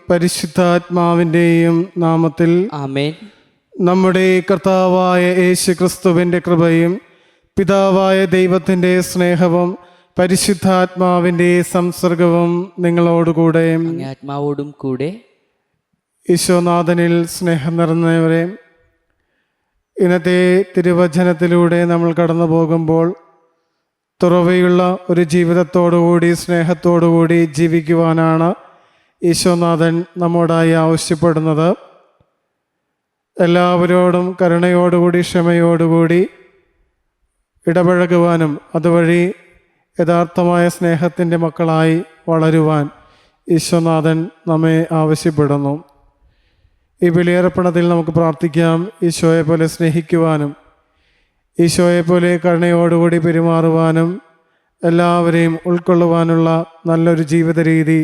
പരിശുദ്ധാത്മാവിൻ്റെയും നാമത്തിൽ ആമേൻ. നമ്മുടെ കർത്താവായ യേശു ക്രിസ്തുവിൻ്റെ കൃപയും പിതാവായ ദൈവത്തിൻ്റെ സ്നേഹവും പരിശുദ്ധാത്മാവിൻ്റെ സംസർഗവും നിങ്ങളോടുകൂടെ ആത്മാവോടും കൂടെ. ഈശോനാഥനിൽ സ്നേഹം നിറഞ്ഞവരെ, ഇന്നത്തെ തിരുവചനത്തിലൂടെ നമ്മൾ കടന്നു പോകുമ്പോൾ തുറവയുള്ള ഒരു ജീവിതത്തോടുകൂടി സ്നേഹത്തോടുകൂടി ജീവിക്കുവാനാണ് ഈശോനാഥൻ നമ്മോടായി ആവശ്യപ്പെടുന്നത്. എല്ലാവരോടും കരുണയോടുകൂടി ക്ഷമയോടുകൂടി ഇടപഴകുവാനും അതുവഴി യഥാർത്ഥമായ സ്നേഹത്തിൻ്റെ മക്കളായി വളരുവാൻ ഈശോനാഥൻ നമ്മെ ആവശ്യപ്പെടുന്നു. ഈ ബലിയർപ്പണത്തിൽ നമുക്ക് പ്രാർത്ഥിക്കാം. ഈശോയെ പോലെ സ്നേഹിക്കുവാനും ഈശോയെ പോലെ കരുണയോടുകൂടി പെരുമാറുവാനും എല്ലാവരെയും ഉൾക്കൊള്ളുവാനുള്ള നല്ലൊരു ജീവിത രീതി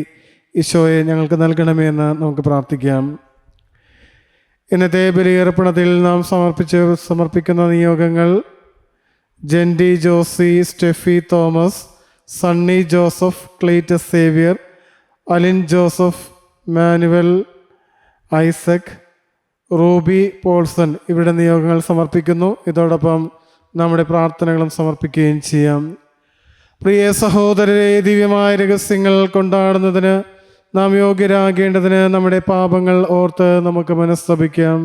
ഈശോയെ ഞങ്ങൾക്ക് നൽകണമെന്ന് നമുക്ക് പ്രാർത്ഥിക്കാം. ഇന്നത്തെ ബലിയർപ്പണത്തിൽ നാം സമർപ്പിക്കുന്ന നിയോഗങ്ങൾ: ജെൻഡി ജോസി, സ്റ്റെഫി തോമസ്, സണ്ണി ജോസഫ്, ക്ലീറ്റസ് സേവ്യർ, അലിൻ ജോസഫ്, മാനുവൽ ഐസക്, റൂബി പോൾസൺ. ഇവിടെ നിയോഗങ്ങൾ സമർപ്പിക്കുന്നു. ഇതോടൊപ്പം നമ്മുടെ പ്രാർത്ഥനകളും സമർപ്പിക്കുകയും ചെയ്യാം. പ്രിയ സഹോദരരെ, ദിവ്യമായ രഹസ്യങ്ങൾ കൊണ്ടാടുന്നതിന് നാം യോഗ്യരാകേണ്ടതിന് നമ്മുടെ പാപങ്ങൾ ഓർത്ത് നമുക്ക് മനസ്തപിക്കാം.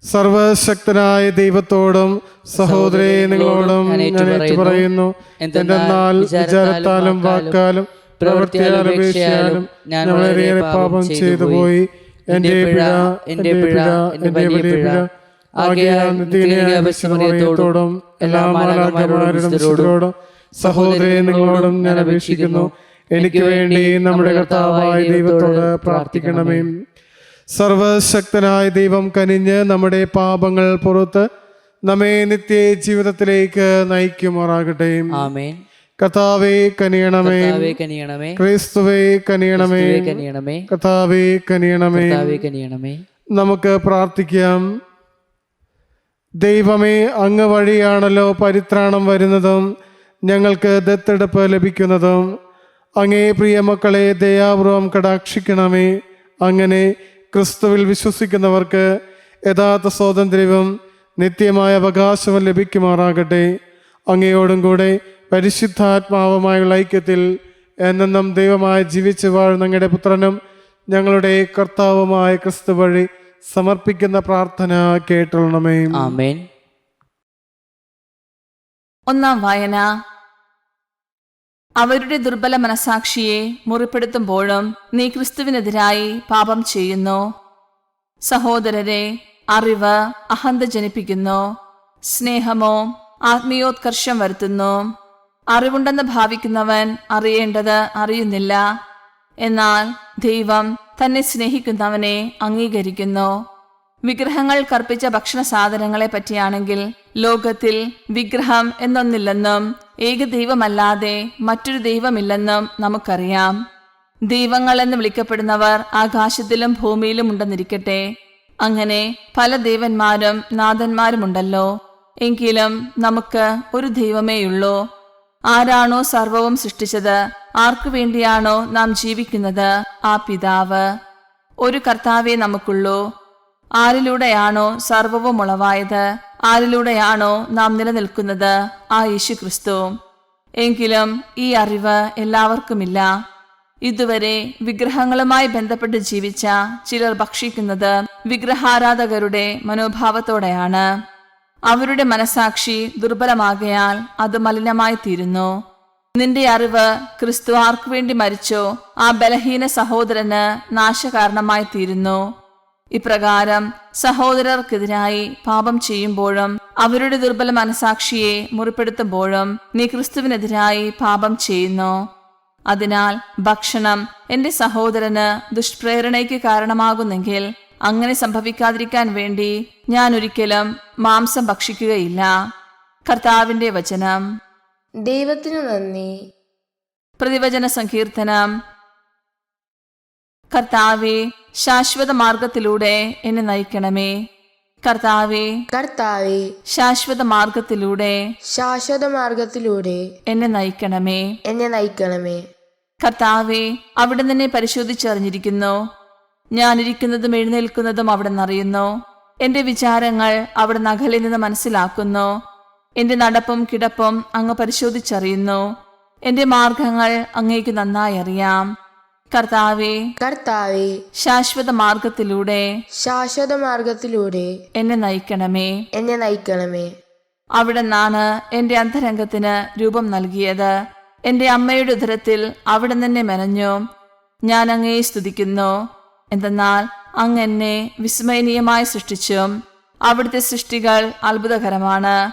സർവശക്തനായ ദൈവത്തോടും സഹോദരേ നിങ്ങളോടും ഞാൻ ഏറ്റുപറയുന്നു, എന്തെന്നാൽ വിചാരത്താലും വാക്കാലും പ്രവൃത്തിയാലും ഉപേക്ഷയാലും ഞാൻ വളരെയേറെ പാപം ചെയ്തു പോയി. എൻ്റെ പിഴ, എൻ്റെ വലിയ പിഴ. ആകയാൽ നിത്യത്തോടും എല്ലാ മാലാഖമാരോടും സഹോദരേ നിങ്ങളോടും ഞാൻ അപേക്ഷിക്കുന്നു, എനിക്ക് വേണ്ടി നമ്മുടെ കർത്താവായ ദൈവത്തോട് പ്രാർത്ഥിക്കണമേ. സർവശക്തനായ ദൈവം കനിഞ്ഞ് നമ്മുടെ പാപങ്ങൾ പുറത്ത് നമ്മെ നിത്യ ജീവിതത്തിലേക്ക് നയിക്കുമാറാകട്ടെ. ആമേൻ. കർത്താവേ കനിയണമേ, ക്രിസ്തുവേ കനിയണമേ, കർത്താവേ കനിയണമേ. നമുക്ക് പ്രാർത്ഥിക്കാം. ദൈവമേ, അങ്ങ് വഴിയാണല്ലോ പരിത്രാണം വരുന്നതും ഞങ്ങൾക്ക് ദത്തെടുപ്പ് ലഭിക്കുന്നതും. അങ്ങേ പ്രിയ മക്കളെ ദയാപൂർവം കടാക്ഷിക്കണമേ. അങ്ങനെ ക്രിസ്തുവിൽ വിശ്വസിക്കുന്നവർക്ക് യഥാർത്ഥ സ്വാതന്ത്ര്യവും നിത്യമായ അവകാശവും ലഭിക്കുമാറാകട്ടെ. അങ്ങയോടും കൂടെ പരിശുദ്ധാത്മാവുമായുള്ള ഐക്യത്തിൽ എന്നെന്നും ദൈവമായി ജീവിച്ചു വാഴുന്ന ഞങ്ങളുടെ പുത്രനും ഞങ്ങളുടെ കർത്താവുമായ ക്രിസ്തു വഴി സമർപ്പിക്കുന്ന പ്രാർത്ഥന കേട്ടൊള്ളണമേ. ആമേൻ. ഒന്നാം വായന. അവരുടെ ദുർബല മനസാക്ഷിയെ മുറിപ്പെടുത്തുമ്പോഴും നീ ക്രിസ്തുവിനെതിരായി പാപം ചെയ്യുന്നു. സഹോദരരെ, അറിവ് അഹന്ത ജനിപ്പിക്കുന്നു, സ്നേഹമോ ആത്മീയോത്കർഷം വരുത്തുന്നു. അറിവുണ്ടെന്ന് ഭാവിക്കുന്നവൻ അറിയേണ്ടത് അറിയുന്നില്ല, എന്നാൽ ദൈവം തന്നെ സ്നേഹിക്കുന്നവനെ അംഗീകരിക്കുന്നു. വിഗ്രഹങ്ങൾ കർപ്പിച്ച ഭക്ഷണ സാധനങ്ങളെ പറ്റിയാണെങ്കിൽ ലോകത്തിൽ വിഗ്രഹം എന്നൊന്നില്ലെന്നും ഏകദൈവമല്ലാതെ മറ്റൊരു ദൈവമില്ലെന്നും നമുക്കറിയാം. ദൈവങ്ങൾ എന്ന് വിളിക്കപ്പെടുന്നവർ ആകാശത്തിലും ഭൂമിയിലും ഉണ്ടെന്നിരിക്കട്ടെ. അങ്ങനെ പല ദേവന്മാരും നാഥന്മാരുമുണ്ടല്ലോ. എങ്കിലും നമുക്ക് ഒരു ദൈവമേയുള്ളൂ. ആരാണോ സർവവും സൃഷ്ടിച്ചത്, ആർക്കു വേണ്ടിയാണോ നാം ജീവിക്കുന്നത്, ആ പിതാവ്. ഒരു കർത്താവേ നമുക്കുള്ളൂ. ആരിലൂടെയാണോ സർവവും ഉളവായത്, ആരിലൂടെയാണോ നാം നിലനിൽക്കുന്നത്, ആ യേശു ക്രിസ്തു. എങ്കിലും ഈ അറിവ് എല്ലാവർക്കുമില്ല. ഇതുവരെ വിഗ്രഹങ്ങളുമായി ബന്ധപ്പെട്ട് ജീവിച്ച ചിലർ ഭക്ഷിക്കുന്നത് വിഗ്രഹാരാധകരുടെ മനോഭാവത്തോടെയാണ്. അവരുടെ മനസാക്ഷി ദുർബലമാകയാൽ അത് മലിനമായി തീരുന്നു. നിന്റെ അറിവ് ക്രിസ്തു ആർക്കു വേണ്ടി മരിച്ചോ ആ ബലഹീന സഹോദരന് നാശകാരണമായി തീരുന്നു. ഇപ്രകാരം സഹോദരർക്കെതിരായി പാപം ചെയ്യുമ്പോഴും അവരുടെ ദുർബല മനസാക്ഷിയെ മുറിപ്പെടുത്തുമ്പോഴും നീ ക്രിസ്തുവിനെതിരായി പാപം ചെയ്യുന്നു. അതിനാൽ ഭക്ഷണം എന്റെ സഹോദരന് ദുഷ്പ്രേരണയ്ക്ക് കാരണമാകുന്നെങ്കിൽ അങ്ങനെ സംഭവിക്കാതിരിക്കാൻ വേണ്ടി ഞാൻ ഒരിക്കലും മാംസം ഭക്ഷിക്കുകയില്ല. കർത്താവിന്റെ വചനം. ദൈവത്തിനു നന്ദി. പ്രതിവചന സങ്കീർത്തനം. കർത്താവേ, ശാശ്വത മാർഗത്തിലൂടെ എന്നെ നയിക്കണമേ. കർത്താവെ, കർത്താവെ, ശാശ്വത മാർഗത്തിലൂടെ ശാശ്വത മാർഗത്തിലൂടെ എന്നെ നയിക്കണമേ. എന്നെ നയിക്കണമേ. കർത്താവെ, അവിടെ നിന്നെ പരിശോധിച്ചറിഞ്ഞിരിക്കുന്നു. ഞാനിരിക്കുന്നതും എഴുന്നേൽക്കുന്നതും അവിടെ നിന്നറിയുന്നു. എന്റെ വിചാരങ്ങൾ അവിടെ നഖലിൽ നിന്ന് മനസ്സിലാക്കുന്നു. എന്റെ നടപ്പും കിടപ്പും അങ്ങ് പരിശോധിച്ചറിയുന്നു. എന്റെ മാർഗങ്ങൾ അങ്ങേക്ക് നന്നായി അറിയാം. കർത്താവെ, കർത്താവെ, ശാശ്വത മാർഗത്തിലൂടെ ശാശ്വത മാർഗത്തിലൂടെ എന്നെ നയിക്കണമേ. എന്നെ നയിക്കണമേ. അവിടെ നിന്നാണ് എന്റെ അന്തരംഗത്തിന് രൂപം നൽകിയത്. എന്റെ അമ്മയുടെ ഉദരത്തിൽ അവിടെ തന്നെ മെനഞ്ഞു. ഞാൻ അങ്ങയെ സ്തുതിക്കുന്നു. എന്തെന്നാൽ അങ്ങ് എന്നെ വിസ്മയനീയമായി സൃഷ്ടിച്ചു. അവിടുത്തെ സൃഷ്ടികൾ അത്ഭുതകരമാണ്.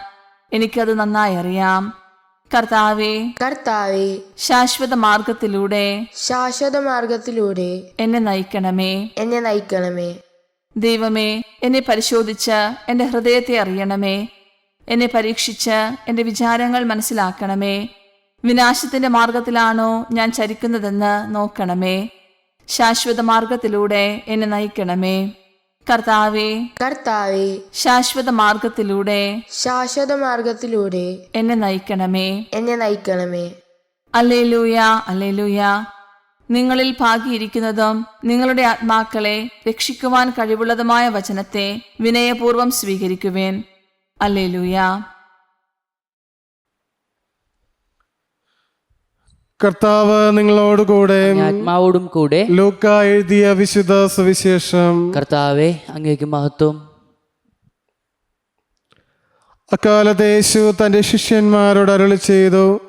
എനിക്കത് നന്നായി അറിയാം. കർത്താവെ, കർത്താവെ, ശാശ്വത മാർഗത്തിലൂടെ ശാശ്വത മാർഗത്തിലൂടെ എന്നെ നയിക്കണമേ. എന്നെ നയിക്കണമേ. ദൈവമേ, എന്നെ പരിശോധിച്ച് എന്റെ ഹൃദയത്തെ അറിയണമേ. എന്നെ പരീക്ഷിച്ച് എന്റെ വിചാരങ്ങൾ മനസ്സിലാക്കണമേ. വിനാശത്തിന്റെ മാർഗത്തിലാണോ ഞാൻ ചരിക്കുന്നതെന്ന് നോക്കണമേ. ശാശ്വത മാർഗത്തിലൂടെ എന്നെ നയിക്കണമേ. കർത്താവെ, കർത്താവെ, ശാശ്വത മാർഗത്തിലൂടെ ശാശ്വത മാർഗത്തിലൂടെ എന്നെ നയിക്കണമേ. എന്നെ നയിക്കണമേ. Alleluia, alleluia. നിങ്ങളിൽ ഭാഗിയിരിക്കുന്നതും നിങ്ങളുടെ ആത്മാക്കളെ രക്ഷിക്കുവാൻ കഴിവുള്ളതുമായ വചനത്തെ വിനയപൂർവം സ്വീകരിക്കുവേൻ. അല്ലേലൂയ. കർത്താവ് നിങ്ങളോടുകൂടെ. അങ്ങേ ആത്മാവോടും കൂടെ. ലൂക്ക എഴുതിയ വിശുദ്ധ സുവിശേഷം. കർത്താവെ, അങ്ങേക്ക് മഹത്വം. അക്കാലത്ത് യേശു തൻ്റെ ശിഷ്യന്മാരോട് അരുളി ചെയ്തു,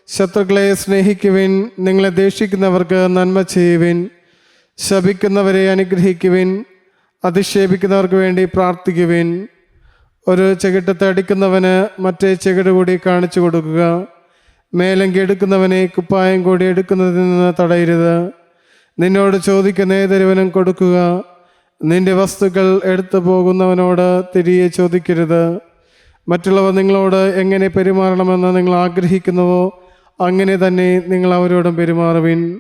ശത്രുക്കളെ സ്നേഹിക്കുവിൻ, നിങ്ങളെ ദേഷിക്കുന്നവർക്ക് നന്മ ചെയ്യുവിൻ, ശപിക്കുന്നവരെ അനുഗ്രഹിക്കുവിൻ, അധിക്ഷേപിക്കുന്നവർക്ക് വേണ്ടി പ്രാർത്ഥിക്കുവിൻ. ഒരു ചെകിട്ടത്ത് അടിക്കുന്നവന് മറ്റേ ചെകിട് കൂടി കാണിച്ചു കൊടുക്കുക. മേലങ്കി എടുക്കുന്നവനെ കുപ്പായം കൂടി എടുക്കുന്നതിൽ നിന്ന് തടയരുത്. നിന്നോട് ചോദിക്കുന്ന ഏതൊരുവനും കൊടുക്കുക. നിന്റെ വസ്തുക്കൾ എടുത്തു പോകുന്നവനോട് തിരികെ ചോദിക്കരുത്. മറ്റുള്ളവർ നിങ്ങളോട് എങ്ങനെ പെരുമാറണമെന്ന് നിങ്ങൾ ആഗ്രഹിക്കുന്നുവോ അങ്ങനെ തന്നെ നിങ്ങൾ അവരോടും പെരുമാറുവിൻ.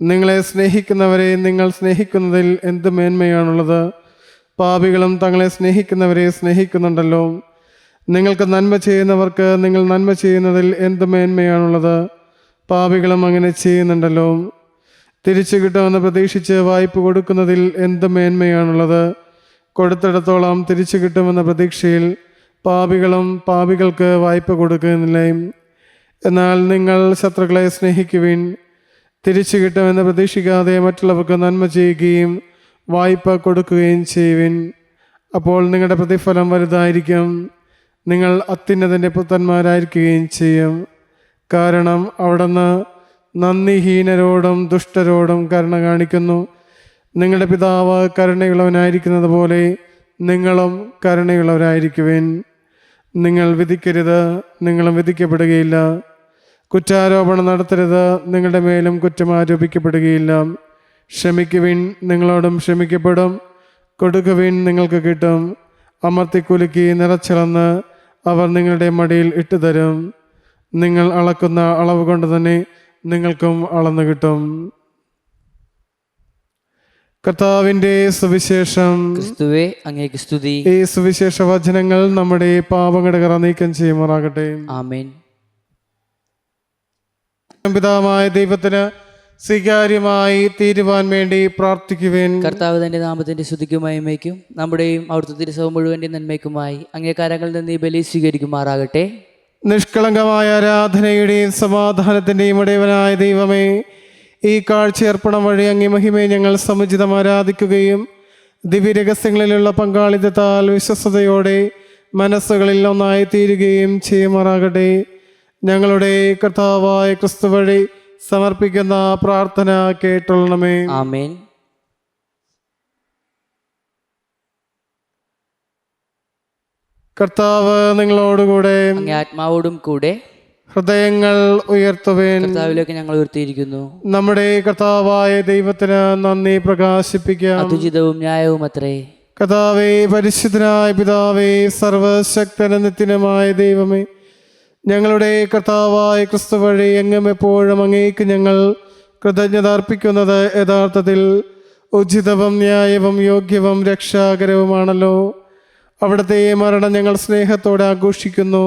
നിങ്ങളെ സ്നേഹിക്കുന്നവരെ നിങ്ങൾ സ്നേഹിക്കുന്നതിൽ എന്ത് മേന്മയാണുള്ളത്? പാപികളും തങ്ങളെ സ്നേഹിക്കുന്നവരെ സ്നേഹിക്കുന്നുണ്ടല്ലോ. നിങ്ങൾക്ക് നന്മ ചെയ്യുന്നവർക്ക് നിങ്ങൾ നന്മ ചെയ്യുന്നതിൽ എന്ത് മേന്മയാണുള്ളത്? പാപികളും അങ്ങനെ ചെയ്യുന്നുണ്ടല്ലോ. തിരിച്ചു കിട്ടുമെന്ന് പ്രതീക്ഷിച്ച് വായ്പ കൊടുക്കുന്നതിൽ എന്ത് മേന്മയാണുള്ളത്? കൊടുത്തിടത്തോളം തിരിച്ചു കിട്ടുമെന്ന പ്രതീക്ഷയിൽ പാപികളും പാപികൾക്ക് വായ്പ കൊടുക്കുന്നില്ലേ? എന്നാൽ നിങ്ങൾ ശത്രുക്കളെ സ്നേഹിക്കുവിൻ, തിരിച്ചു കിട്ടുമെന്ന് പ്രതീക്ഷിക്കാതെ മറ്റുള്ളവർക്ക് നന്മ ചെയ്യുകയും വായ്പ കൊടുക്കുകയും ചെയ്യുവിൻ. അപ്പോൾ നിങ്ങളുടെ പ്രതിഫലം വലുതായിരിക്കും. നിങ്ങൾ അത്യുന്നതൻ്റെ പുത്രന്മാരായിരിക്കുകയും ചെയ്യും. കാരണം അവിടുന്ന് നന്ദിഹീനരോടും ദുഷ്ടരോടും കരുണ കാണിക്കുന്നു. നിങ്ങളുടെ പിതാവ് കരുണയുള്ളവനായിരിക്കുന്നത് പോലെ നിങ്ങളും കരുണയുള്ളവരായിരിക്കുവിൻ. നിങ്ങൾ വിധിക്കരുത്, നിങ്ങളും വിധിക്കപ്പെടുകയില്ല. കുറ്റാരോപണം നടത്തരുത്, നിങ്ങളുടെ മേലും കുറ്റം ആരോപിക്കപ്പെടുകയില്ല. ക്ഷമിക്കുവിൻ, നിങ്ങളോടും ക്ഷമിക്കപ്പെടും. കൊടുക്കുവിൻ, നിങ്ങൾക്ക് കിട്ടും. അമർത്തിക്കുലുക്കി നിറച്ചിളന്ന് അവർ നിങ്ങളുടെ മടിയിൽ ഇട്ടുതരും. നിങ്ങൾ അളക്കുന്ന അളവ് കൊണ്ട് തന്നെ നിങ്ങൾക്കും അളന്നു കിട്ടും. കർത്താവിൻ്റെ സുവിശേഷം. ക്രിസ്തുവേ, അങ്ങേക്ക് സ്തുതി. ഈ സുവിശേഷ വചനങ്ങൾ നമ്മുടെ പാപങ്ങളുടെ കറ നീക്കം ചെയ്യുമാറാകട്ടെ. ആമേൻ. പിതാവായ ദൈവത്തിന് സ്വീകാര്യമായി തീരുവാൻ വേണ്ടി പ്രാർത്ഥിക്കുവേൻ. കർത്താവ് തന്റെ നാമത്തിന്റെ സ്തുതിക്കും മഹിമയ്ക്കും നമ്മുടെയും അവിടുത്തെ തിരുസഭ മുഴുവന്റെ നന്മയ്ക്കുമായി അങ്ങേക്കാരങ്ങളിൽ നിന്ന് ഈ ബലി സ്വീകരിക്കുമാറാകട്ടെ. നിഷ്കളങ്കമായ ആരാധനയുടെയും സമാധാനത്തിൻ്റെയും ഇടയവനായ ദൈവമേ, ഈ കാഴ്ചയർപ്പണം വഴി അങ്ങേ മഹിമയെ ഞങ്ങൾ സമുചിതം ആരാധിക്കുകയും ദിവ്യരഹസ്യങ്ങളിലുള്ള പങ്കാളിത്തത്താൽ വിശ്വസ്തയോടെ മനസ്സുകളിൽ ഒന്നായി തീരുകയും ചെയ്യുമാറാകട്ടെ. ഞങ്ങളുടെ കർത്താവായ ക്രിസ്തു വഴി സമർപ്പിക്കുന്ന പ്രാർത്ഥന കേട്ടൊള്ളണമേ. ആമേൻ. കർത്താവ് നിങ്ങളോടുകൂടെ. അങ്ങേ ആത്മാവോടും കൂടെ. ഹൃദയങ്ങൾ ഉയർത്തുവേൻ. കർത്താവിലേക്ക് ഞങ്ങൾ ഉയർത്തിയിരിക്കുന്നു. നമ്മുടെ കർത്താവായ ദൈവത്തിന് നന്ദി പ്രകാശിപ്പിക്കാം. അതുചിതവും ന്യായവും അത്രേ. കർത്താവേ, പരിശുദ്ധനായ പിതാവേ, സർവശക്തനും നിത്യനുമായ ദൈവമേ, ഞങ്ങളുടെ കർത്താവായ ക്രിസ്തു വഴി എങ്ങും എപ്പോഴും അങ്ങേക്ക് ഞങ്ങൾ കൃതജ്ഞത അർപ്പിക്കുന്നത് യഥാർത്ഥത്തിൽ ഉചിതവും ന്യായവും യോഗ്യവും രക്ഷാകരവുമാണല്ലോ. അവിടുത്തെ മരണം ഞങ്ങൾ സ്നേഹത്തോടെ ആഘോഷിക്കുന്നു.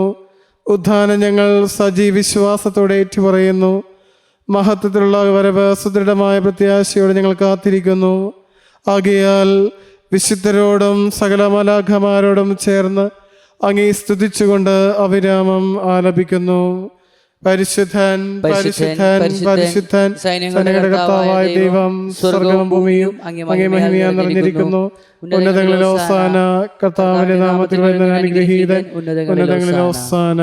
ഉദ്ധാനം ഞങ്ങൾ സജീവ വിശ്വാസത്തോടെ ഏറ്റുപറയുന്നു. മഹത്വത്തിലുള്ള വരവ് സുദൃഢമായ പ്രത്യാശയോടെ ഞങ്ങൾ കാത്തിരിക്കുന്നു. ആകയാൽ വിശുദ്ധരോടും സകല മാലാഖമാരോടും ചേർന്ന് അങ്ങേ സ്തുതിച്ചുകൊണ്ട് അവിരാമം ആലപിക്കുന്നു. പരിശുദ്ധൻ പരിശുദ്ധൻ പരിശുദ്ധൻ സൈന്യങ്ങളുടെ കർത്താവായ ദൈവം, സ്വർഗ്ഗവും ഭൂമിയും അങ്ങേ മഹിമയാൽ നിറഞ്ഞിരിക്കുന്നു. ഉന്നതങ്ങളിൽ ഹോസാന. കർത്താവിന്റെ നാമത്തിൽ വരുന്ന അനുഗ്രഹീതൻ. ഉന്നതങ്ങളിൽ ഹോസാന.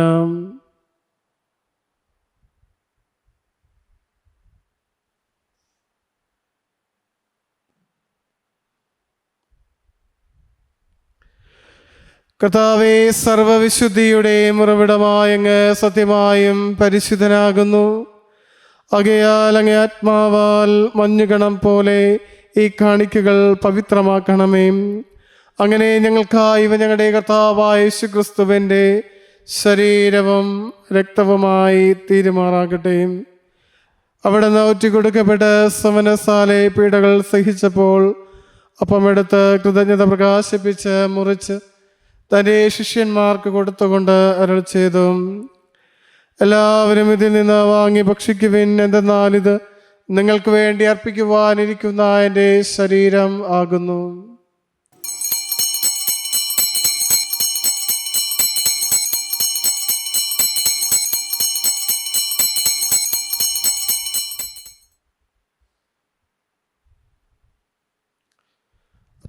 കർത്താവേ, സർവവിശുദ്ധിയുടെ ഉറവിടമായ അങ്ങ് സത്യമായും പരിശുദ്ധനാകുന്നു. ആകയാൽ അങ്ങേ ആത്മാവാൽ മഞ്ഞുകണം പോലെ ഈ കാണിക്കകൾ പവിത്രമാക്കണമേ. അങ്ങനെ ഞങ്ങൾക്കായി ഇവ ഞങ്ങളുടെ കർത്താവായ യേശുക്രിസ്തുവിൻ്റെ ശരീരവും രക്തവുമായി തീരുമാറാകട്ടെ. അവിടുന്ന് ഒറ്റിക്കൊടുക്കപ്പെട്ട് സമനസാലെ പീഡകൾ സഹിച്ചപ്പോൾ അപ്പമെടുത്ത് കൃതജ്ഞത പ്രകാശിപ്പിച്ച് മുറിച്ച് തൻ്റെ ശിഷ്യന്മാർക്ക് കൊടുത്തുകൊണ്ട് അരുൾ ചെയ്തു, എല്ലാവരും ഇതിൽ നിന്ന് വാങ്ങി ഭക്ഷിക്കുവിൻ. എന്തെന്നാൽ ഇത് നിങ്ങൾക്ക് വേണ്ടി അർപ്പിക്കുവാനിരിക്കുന്ന എൻ്റെ ശരീരം ആകുന്നു.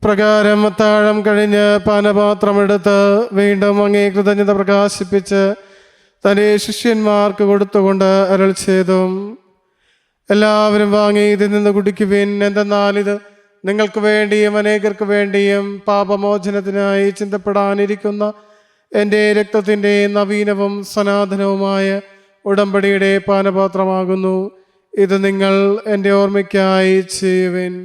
പ്രകാരം അത്താഴം കഴിഞ്ഞ് പാനപാത്രമെടുത്ത് വീണ്ടും അങ്ങേ കൃതജ്ഞത പ്രകാശിപ്പിച്ച് തൻ്റെ ശിഷ്യന്മാർക്ക് കൊടുത്തുകൊണ്ട് അരുൾ ചെയ്തു, എല്ലാവരും വാങ്ങി ഇതിൽ നിന്ന് കുടിക്കുവിൻ. എന്തെന്നാൽ ഇത് നിങ്ങൾക്ക് വേണ്ടിയും അനേകർക്ക് വേണ്ടിയും പാപമോചനത്തിനായി ചിന്തപ്പെടാനിരിക്കുന്ന എൻ്റെ രക്തത്തിൻ്റെ നവീനവും സനാതനവുമായ ഉടമ്പടിയുടെ പാനപാത്രമാകുന്നു. ഇത് നിങ്ങൾ എൻ്റെ ഓർമ്മയ്ക്കായി ചെയ്യുവിൻ.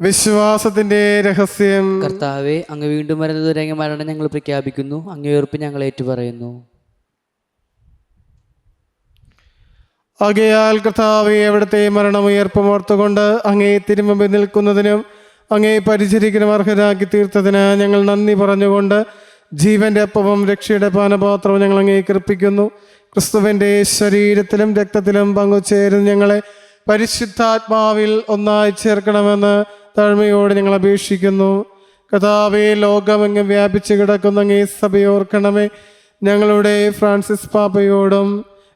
വിശ്വാസത്തിന്റെ രഹസ്യം. കർത്താവെ, അങ്ങ് വീണ്ടും വരുന്നത് അങ്ങ് മരണം ഞങ്ങൾ പ്രഖ്യാപിക്കുന്നു. അങ്ങേ ഉറപ്പ് ഞങ്ങൾ ഏറ്റുപറയുന്നു. ആകയാൽ കർത്താവെ, അവിടുത്തെ മരണമുയർപ്പും ഓർത്തുകൊണ്ട് അങ്ങേ തിരുമുമ്പിൽ നിൽക്കുന്നതിനും അങ്ങേ പരിചരിക്കലും അർഹരാക്കി തീർത്തതിന് ഞങ്ങൾ നന്ദി പറഞ്ഞുകൊണ്ട് ജീവന്റെ അപ്പവും രക്ഷയുടെ പാനപാത്രവും ഞങ്ങൾ അങ്ങേ കർപ്പിക്കുന്നു. ക്രിസ്തുവിൻ്റെ ശരീരത്തിലും രക്തത്തിലും പങ്കുചേരുന്ന ഞങ്ങളെ പരിശുദ്ധാത്മാവിൽ ഒന്നായി ചേർക്കണമെന്ന് താഴ്മയോട് ഞങ്ങൾ അപേക്ഷിക്കുന്നു. കർത്താവേ, ലോകമെങ്ങും വ്യാപിച്ചു കിടക്കുന്ന അങ്ങേ സഭയോർക്കണമേ. ഞങ്ങളുടെ ഫ്രാൻസിസ് പാപ്പയോടും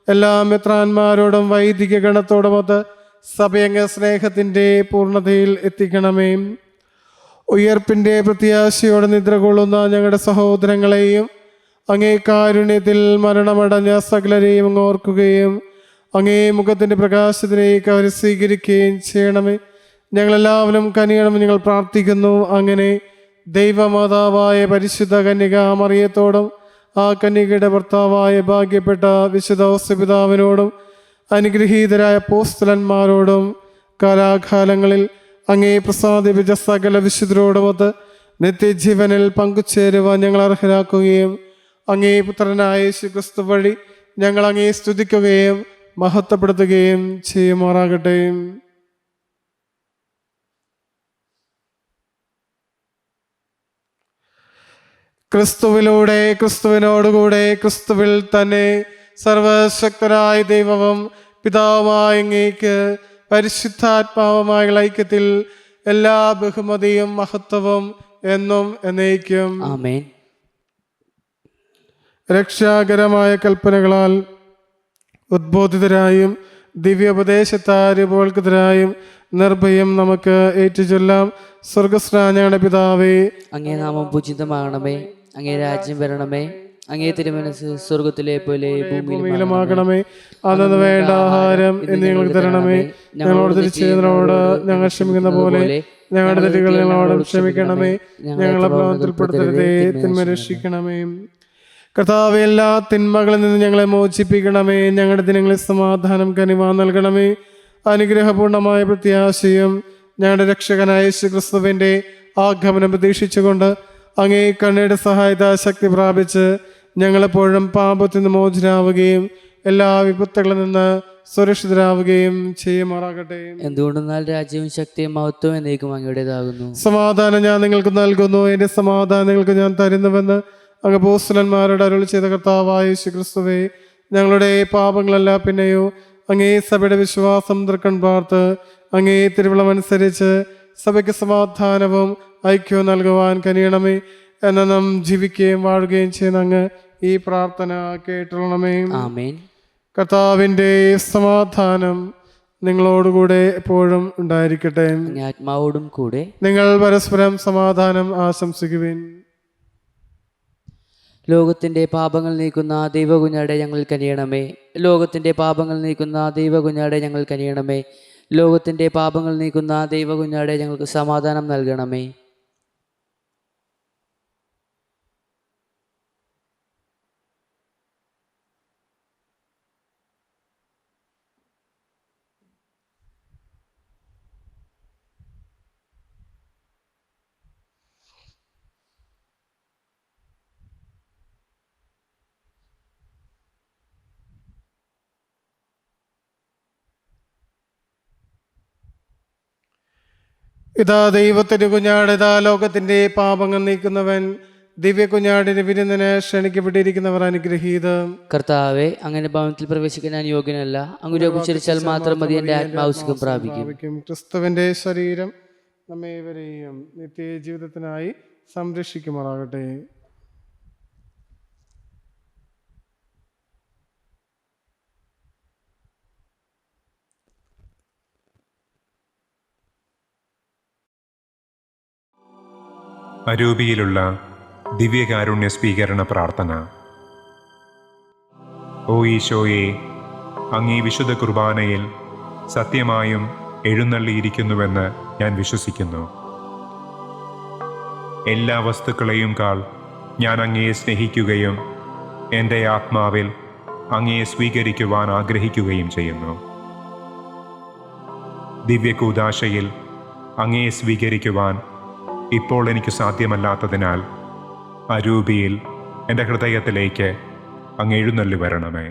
എല്ലാ മെത്രാന്മാരോടും വൈദിക ഗണത്തോടുമൊത്ത് സഭയങ്ങ് സ്നേഹത്തിൻ്റെ പൂർണ്ണതയിൽ എത്തിക്കണമേ. ഉയർപ്പിൻ്റെ പ്രത്യാശയോടെ നിദ്ര കൊള്ളുന്ന ഞങ്ങളുടെ സഹോദരങ്ങളെയും അങ്ങേ കാരുണ്യത്തിൽ മരണമടഞ്ഞ സകലരെയും അങ്ങ് ഓർക്കുകയും അങ്ങേ മുഖത്തിൻ്റെ പ്രകാശത്തിലേക്ക് അവർ സ്വീകരിക്കുകയും ചെയ്യണമേ. ഞങ്ങളെല്ലാവരും കനിയണമെന്ന് ഞങ്ങൾ പ്രാർത്ഥിക്കുന്നു. അങ്ങനെ ദൈവമാതാവായ പരിശുദ്ധ കന്യക മറിയത്തോടും ആ കന്യകയുടെ ഭർത്താവായ ഭാഗ്യപ്പെട്ട വിശുദ്ധ ഔസേപിതാവിനോടും അനുഗ്രഹീതരായ അപ്പോസ്തലന്മാരോടും കാലാകാലങ്ങളിൽ അങ്ങേ പ്രസാദിപ്പിച്ച സകല വിശുദ്ധരോടുമൊത്ത് നിത്യജീവനിൽ പങ്കുചേരുവാൻ ഞങ്ങൾ അർഹരാക്കുകയും അങ്ങേ പുത്രനായ യേശുക്രിസ്തു വഴി ഞങ്ങൾ അങ്ങേ സ്തുതിക്കുകയും മഹത്വപ്പെടുത്തുകയും ചെയ്യുമാറാകട്ടെ. ക്രിസ്തുവിലൂടെ, ക്രിസ്തുവിനോടുകൂടെ, ക്രിസ്തുവിൽ തന്നെ സർവശക്തനായ ദൈവവും പിതാവുമായ അങ്ങേക്ക് പരിശുദ്ധാത്മാവുമായുള്ള ഐക്യത്തിൽ എല്ലാ ബഹുമതിയും മഹത്വവും എന്നും എന്നേക്കും ആമേൻ. രക്ഷാകരമായ കൽപ്പനകളാൽ ഉദ്ബോധിതരായും ദിവ്യോപദേശത്താൽ രൂപവൽകൃതരായും നിർഭയം നമുക്ക് ഏറ്റുചൊല്ലാം. സ്വർഗസ്നാഞാണ് പിതാവേ, അങ്ങേ നാമം പൂജിതമാകണമേ. അങ്ങേ രാജ്യം വരണമേ. അങ്ങേ തിരുമനസ് സ്വർഗത്തിലെ പോലെ ഭൂമിയിലുമാകണമേ. അന്നു വേണ്ട ആഹാരം എന്ന് ഞങ്ങൾക്ക് തരണമേ. ഞങ്ങളോട് തിരിച്ചവരോട് ഞങ്ങൾ ക്ഷമിക്കുന്ന പോലെ ഞങ്ങളുടെ തെറ്റുകൾ ഞങ്ങളോട് ക്ഷമിക്കണമേ. ഞങ്ങളെ പ്രലോഭനത്തിൽപ്പെടുത്തരുതേ, തിന്മ രക്ഷിക്കണമേ. കർത്താവേ, എല്ലാ തിന്മകളിൽ നിന്ന് ഞങ്ങളെ മോചിപ്പിക്കണമേ. ഞങ്ങളുടെ ദിനങ്ങളിൽ സമാധാനം കനിവാ നൽകണമേ. അനുഗ്രഹപൂർണമായ പ്രത്യാശയും ഞങ്ങളുടെ രക്ഷകനായ യേശുക്രിസ്തുവിൻ്റെ ആഗമനം പ്രതീക്ഷിച്ചുകൊണ്ട് അങ്ങേ കണ്ണയുടെ സഹായത ശക്തി പ്രാപിച്ച് ഞങ്ങളെപ്പോഴും പാപത്തിൽ നിന്ന് മോചിതരാവുകയും എല്ലാ വിപത്തുകളിൽ നിന്ന് സുരക്ഷിതരാവുകയും ചെയ്യുമാറാകട്ടെ. എന്തുകൊണ്ടെന്നാൽ രാജ്യവും ശക്തിയും മഹത്വവും എന്നേക്കും അങ്ങയുടേതാകുന്നു. സമാധാനം ഞാൻ നിങ്ങൾക്ക് നൽകുന്നു, എൻ്റെ സമാധാനം നിങ്ങൾക്ക് ഞാൻ തരുന്നുവെന്ന് അങ്ങ് അപ്പോസ്തലന്മാരോട് അരുളി ചെയ്ത കർത്താവായ യേശുക്രിസ്തുവേ, ഞങ്ങളുടെ പാപങ്ങളല്ല പിന്നെയോ അങ്ങേ സഭയുടെ വിശ്വാസം തൃക്കൺ പാർത്ത് അങ്ങേ തിരുവിളമനുസരിച്ച് സഭയ്ക്ക് സമാധാനവും ഐക്യവും നൽകുവാൻ കനിയണമേ. എന്നും ജീവിക്കുകയും വാഴുകയും ചെയ്യുന്ന അങ്ങ് ഈ പ്രാർത്ഥന കേട്ടുള്ളണമേ. ആമേൻ. കർത്താവിൻ്റെ സമാധാനം നിങ്ങളോടുകൂടെ എപ്പോഴും ഉണ്ടായിരിക്കട്ടെ. ആത്മാവോടും കൂടെ. നിങ്ങൾ പരസ്പരം സമാധാനം ആശംസിക്കുവിൻ. ലോകത്തിൻ്റെ പാപങ്ങൾ നീക്കുന്ന ദൈവകുഞ്ഞാടെ ഞങ്ങൾ കനിയണമേ. ലോകത്തിൻ്റെ പാപങ്ങൾ നീക്കുന്ന ദൈവകുഞ്ഞാടെ ഞങ്ങൾ കനിയണമേ. ലോകത്തിൻ്റെ പാപങ്ങൾ നീക്കുന്ന ദൈവകുഞ്ഞാടെ ഞങ്ങൾക്ക് സമാധാനം നൽകണമേ. ഇതാ ദൈവത്തിന്റെ കുഞ്ഞാട്, ഇതാ ലോകത്തിന്റെ പാപങ്ങൾ നീക്കുന്നവൻ. ദിവ്യ കുഞ്ഞാടിന് വിരുന്നിന് ക്ഷണിക്കപ്പെട്ടിരിക്കുന്നവർ അനുഗ്രഹീതം. കർത്താവെ, അങ്ങനെ ഭവനത്തിൽ പ്രവേശിക്കാൻ ഞാൻ യോഗ്യനല്ല. അങ്ങ് ഉച്ചരിച്ചാൽ മാത്രം മതി, എൻ്റെ ആത്മാവ് സുഖം പ്രാപിക്കും. ക്രിസ്തുവിന്റെ ശരീരം നമ്മേവരെയും നിത്യജീവിതത്തിനായി സംരക്ഷിക്കുമാറാകട്ടെ. അരൂപിയിലുള്ള ദിവ്യകാരുണ്യ സ്വീകരണ പ്രാർത്ഥന. ഓ ഈശോയെ, അങ്ങീ വിശുദ്ധ കുർബാനയിൽ സത്യമായും എഴുന്നള്ളിയിരിക്കുന്നുവെന്ന് ഞാൻ വിശ്വസിക്കുന്നു. എല്ലാ വസ്തുക്കളെയും കാൾ ഞാൻ അങ്ങയെ സ്നേഹിക്കുകയും എൻ്റെ ആത്മാവിൽ അങ്ങയെ സ്വീകരിക്കുവാൻ ആഗ്രഹിക്കുകയും ചെയ്യുന്നു. ദിവ്യകൂദാശയിൽ അങ്ങയെ സ്വീകരിക്കുവാൻ ഇപ്പോൾ എനിക്ക് സാധ്യമല്ലാത്തതിനാൽ അരൂപിയിൽ എൻ്റെ ഹൃദയത്തിലേക്ക് അങ്ങ് എഴുന്നള്ളി വരണമേ.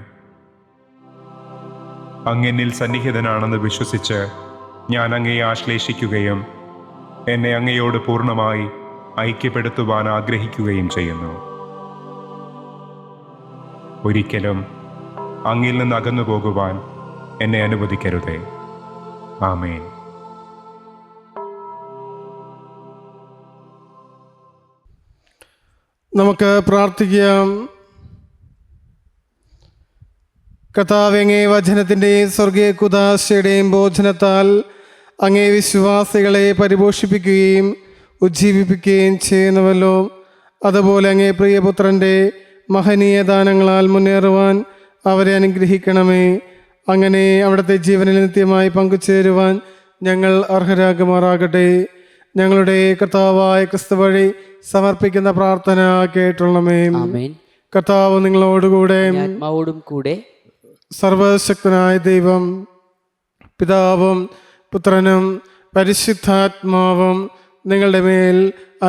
അങ്ങെന്നിൽ സന്നിഹിതനാണെന്ന് വിശ്വസിച്ച് ഞാൻ അങ്ങയെ ആശ്ലേഷിക്കുകയും എന്നെ അങ്ങയോട് പൂർണ്ണമായി ഐക്യപ്പെടുത്തുവാൻ ആഗ്രഹിക്കുകയും ചെയ്യുന്നു. ഒരിക്കലും അങ്ങിൽ നിന്ന് അകന്നു പോകുവാൻ എന്നെ അനുവദിക്കരുതേ. ആമേൻ. നമുക്ക് പ്രാർത്ഥിക്കാം. കർത്താവേ, അങ്ങേ വചനത്തിൻ്റെയും സ്വർഗീയ കുദാശയുടെയും ഭോജനത്താൽ അങ്ങേ വിശ്വാസികളെ പരിപോഷിപ്പിക്കുകയും ഉജ്ജീവിപ്പിക്കുകയും ചെയ്യുന്നുവല്ലോ. അതുപോലെ അങ്ങേ പ്രിയപുത്രൻ്റെ മഹനീയ ദാനങ്ങളാൽ മുന്നേറുവാൻ അവരെ അനുഗ്രഹിക്കണമേ. അങ്ങനെ അവിടുത്തെ ജീവനിൽ നിത്യമായി പങ്കുചേരുവാൻ ഞങ്ങൾ അർഹരാകുമാറാകട്ടെ. ഞങ്ങളുടെ കർത്താവായ ക്രിസ്തു വഴി സമർപ്പിക്കുന്ന പ്രാർത്ഥന കേട്ടുള്ളണമേ. കർത്താവ് നിങ്ങളോടുകൂടെ, ആത്മാവോടും കൂടെ. സർവശക്തനായ ദൈവം പിതാവും പുത്രനും പരിശുദ്ധാത്മാവും നിങ്ങളുടെ മേൽ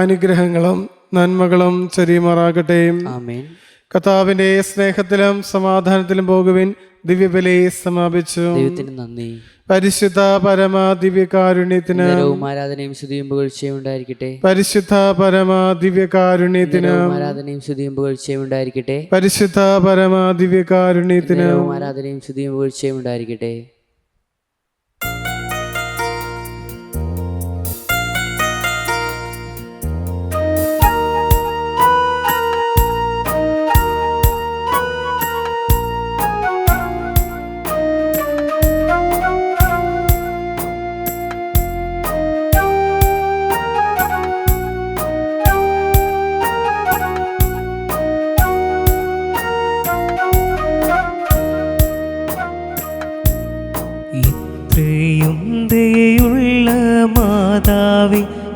അനുഗ്രഹങ്ങളും നന്മകളും ചൊരിയുമാറാകട്ടെ. കർത്താവിന്റെ സ്നേഹത്തിലും സമാധാനത്തിലും പോകുവിൻ. ദിവ്യബലി സമാപിച്ചു. നന്ദി. പരിശുദ്ധ പരമാ ദിവ്യകാരുണ്യത്തിന് ആരാധനയും സ്തുതിയും പുകഴ്ചയും ഉണ്ടായിരിക്കട്ടെ. പരിശുദ്ധ പരമാ ദിവ്യകാരുണ്യത്തിന് ആരാധനയും സ്തുതിയും പുകഴ്ചയും ഉണ്ടായിരിക്കട്ടെ. പരിശുദ്ധ പരമാ ദിവ്യകാരുണ്യത്തിന് ആരാധനയും സ്തുതിയും പുകഴ്ചയും ഉണ്ടായിരിക്കട്ടെ.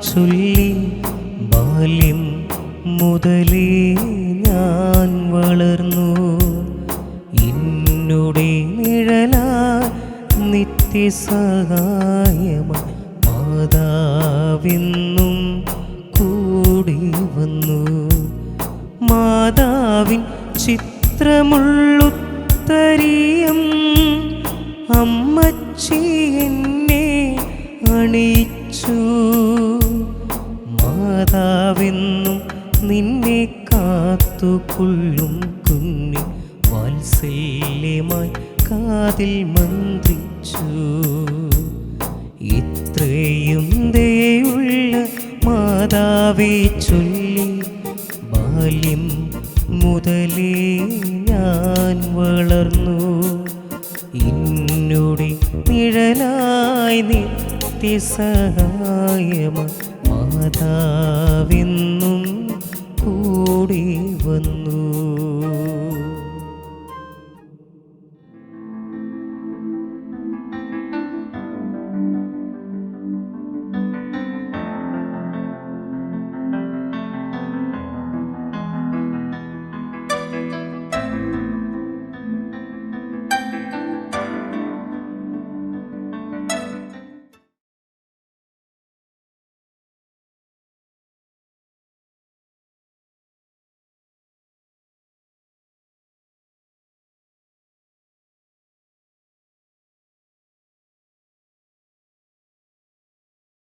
ചൊല്ലി ബാല്യം മുതലേ ഞാൻ വളർന്നു. എന്നുടെ നിഴലാൽ നിത്യസഹായമായി മാതാവെന്നും കൂടി വന്നു. മാതാവിൻ എന്നെ അണിയിച്ചു. മാതാവെന്നും നിന്നെ കാത്തുകൊള്ളും കുഞ്ഞി വാത്സല്യമായി കാതിൽ മന്ത്രിച്ചു. ഇത്രയും ദയുള്ള മാതാവേ ചൊല്ലി ബാല്യം മുതലേ ഞാൻ വളർന്നു. എന്നോട് നിഴലായി നിത്യസഹായമ മാതാവെന്നും കൂടി വന്നു.